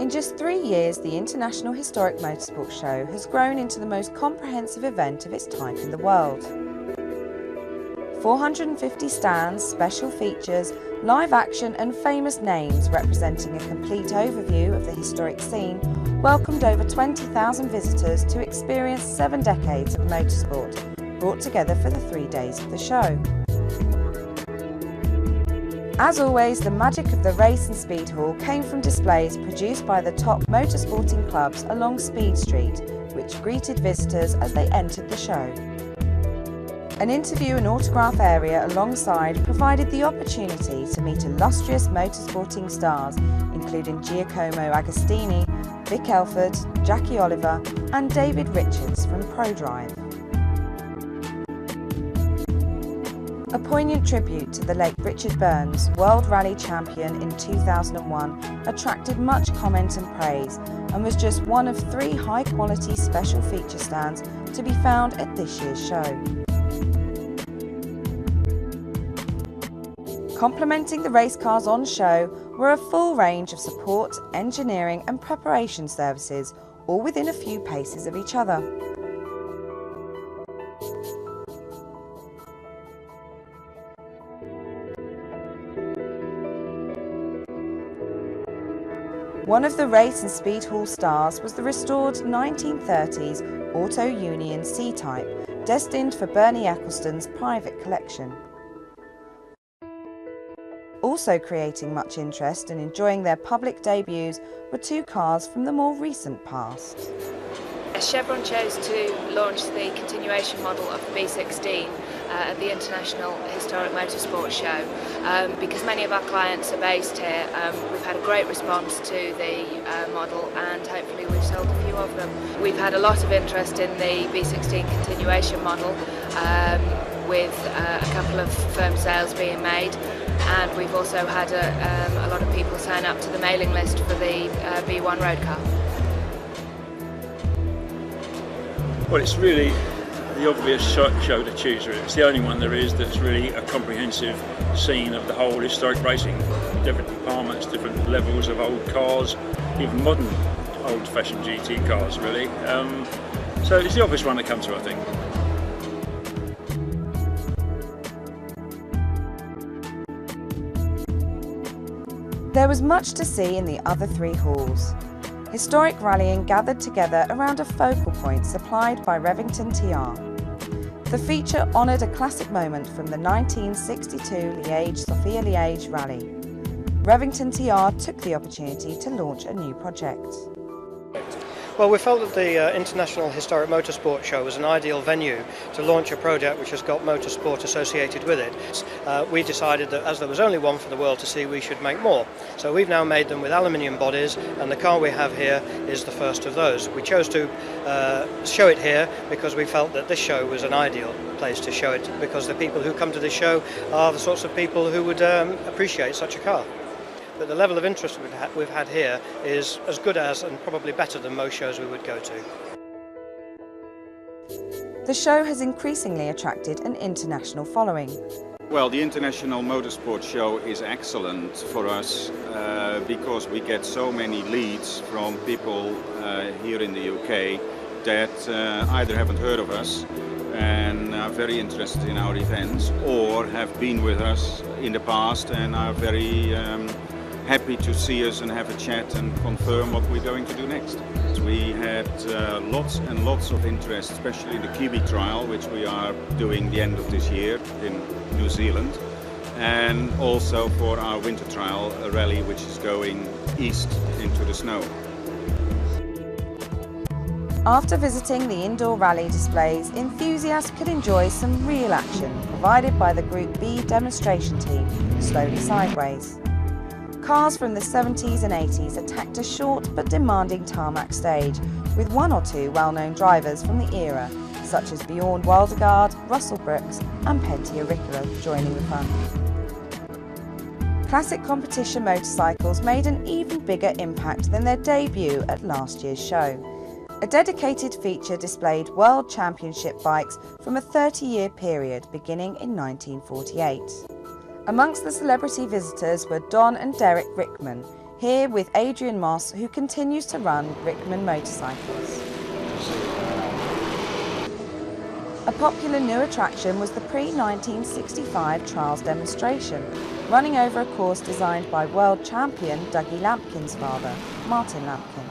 In just 3 years, the International Historic Motorsport Show has grown into the most comprehensive event of its type in the world. 450 stands, special features, live action and famous names representing a complete overview of the historic scene welcomed over 20,000 visitors to experience 7 decades of motorsport, brought together for the 3 days of the show. As always, the magic of the Race and Speed Hall came from displays produced by the top motorsporting clubs along Speed Street, which greeted visitors as they entered the show. An interview and autograph area alongside provided the opportunity to meet illustrious motorsporting stars, including Giacomo Agostini, Vic Elford, Jackie Oliver and David Richards from ProDrive. A poignant tribute to the late Richard Burns, World Rally Champion in 2001, attracted much comment and praise and was just one of 3 high-quality special feature stands to be found at this year's show. Complementing the race cars on show were a full range of support, engineering and preparation services, all within a few paces of each other. One of the Race and Speed Hall stars was the restored 1930s Auto Union C-Type, destined for Bernie Ecclestone's private collection. Also creating much interest and enjoying their public debuts were 2 cars from the more recent past. Chevron chose to launch the continuation model of the B16 at the International Historic Motorsport Show because many of our clients are based here. We've had a great response to the model and hopefully we've sold a few of them. We've had a lot of interest in the B16 continuation model with a couple of firm sales being made, and we've also had a lot of people sign up to the mailing list for the B1 road car. Well, it's really the obvious show to choose. It's the only one there is that's really a comprehensive scene of the whole historic racing. Different departments, different levels of old cars, even modern old-fashioned GT cars really. So it's the obvious one to come to, I think. There was much to see in the other 3 halls. Historic rallying gathered together around a focal point supplied by Revington TR. The feature honoured a classic moment from the 1962 Liège-Sophia-Liège rally. Revington TR took the opportunity to launch a new project. Well, we felt that the International Historic Motorsport Show was an ideal venue to launch a project which has got motorsport associated with it. We decided that as there was only one for the world to see, we should make more. So we've now made them with aluminium bodies, and the car we have here is the first of those. We chose to show it here because we felt that this show was an ideal place to show it, because the people who come to this show are the sorts of people who would appreciate such a car. But the level of interest we've had here is as good as and probably better than most shows we would go to. The show has increasingly attracted an international following. Well, the International Motorsport Show is excellent for us because we get so many leads from people here in the UK that either haven't heard of us and are very interested in our events, or have been with us in the past and are very happy to see us and have a chat and confirm what we're going to do next. We had lots and lots of interest, especially the Kiwi trial, which we are doing the end of this year in New Zealand, and also for our winter trial, a rally which is going east into the snow. After visiting the indoor rally displays, enthusiasts could enjoy some real action provided by the Group B demonstration team, Slowly Sideways. Cars from the 70s and 80s attacked a short but demanding tarmac stage, with 1 or 2 well-known drivers from the era, such as Bjorn Waldegard, Russell Brooks and Pentti Aurikkala joining the fun. Classic competition motorcycles made an even bigger impact than their debut at last year's show. A dedicated feature displayed World Championship bikes from a 30-year period beginning in 1948. Amongst the celebrity visitors were Don and Derek Rickman, Here with Adrian Moss, who continues to run Rickman motorcycles. A popular new attraction was the pre-1965 trials demonstration, running over a course designed by world champion Dougie Lampkin's father, Martin Lampkin.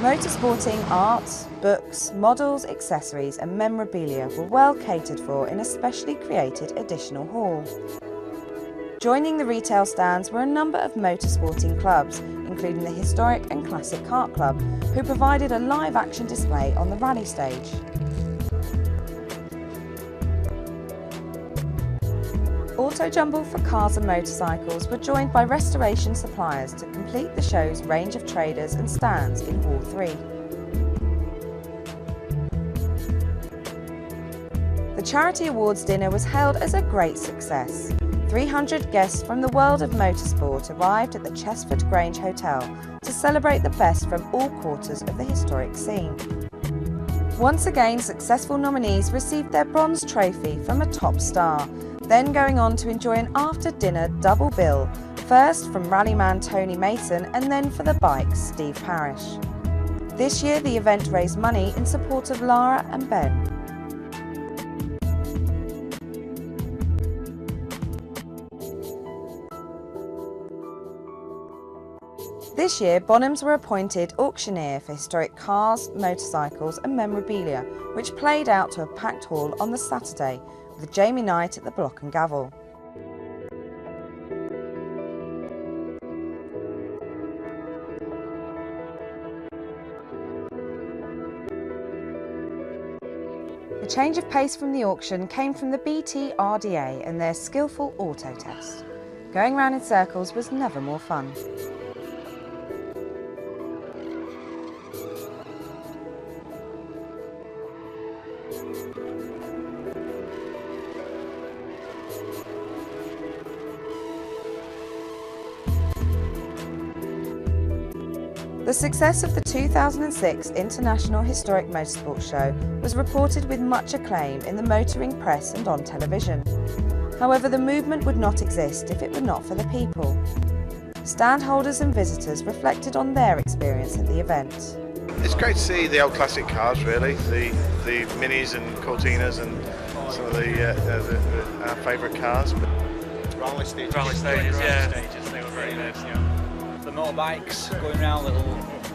Motorsporting art, books, models, accessories and memorabilia were well catered for in a specially created additional hall. Joining the retail stands were a number of motorsporting clubs, including the Historic and Classic Kart Club, who provided a live action display on the rally stage. Auto Jumble for cars and motorcycles were joined by restoration suppliers to complete the show's range of traders and stands in Hall 3. The Charity Awards dinner was held as a great success. 300 guests from the world of motorsport arrived at the Chesford Grange Hotel to celebrate the best from all quarters of the historic scene. Once again, successful nominees received their bronze trophy from a top star, then going on to enjoy an after-dinner double bill, first from rallyman Tony Mason and then for the bikes Steve Parrish. This year the event raised money in support of Lara and Ben. This year, Bonhams were appointed auctioneer for historic cars, motorcycles and memorabilia, which played out to a packed hall on the Saturday, with Jamie Knight at the block and gavel. The change of pace from the auction came from the BT RDA and their skillful auto test. Going round in circles was never more fun. The success of the 2006 International Historic Motorsport Show was reported with much acclaim in the motoring press and on television. However, the movement would not exist if it were not for the people. Stand holders and visitors reflected on their experience at the event. It's great to see the old classic cars, really, the Minis and Cortinas and some of our favourite cars. Rally stages, they were very nice, yeah. The motorbikes going around, little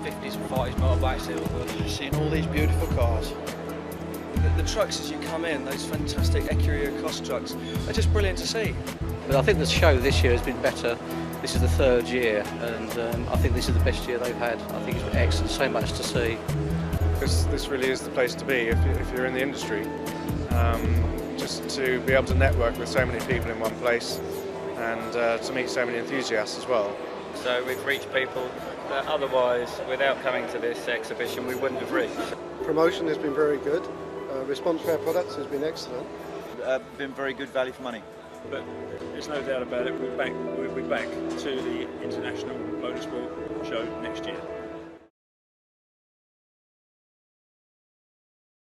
50s and 40s motorbikes, they were good. Seeing all these beautiful cars. The trucks as you come in, those fantastic Ecurie cross trucks, they're just brilliant to see. But I think the show this year has been better. This is the third year and I think this is the best year they've had. I think it's been excellent, so much to see. This really is the place to be if you're in the industry. Just to be able to network with so many people in one place and to meet so many enthusiasts as well. So we've reached people that otherwise, without coming to this exhibition, we wouldn't have reached. Promotion has been very good. Response to our products has been excellent. Been very good value for money. But there's no doubt about it, we'll be back to the International Motorsport Show next year.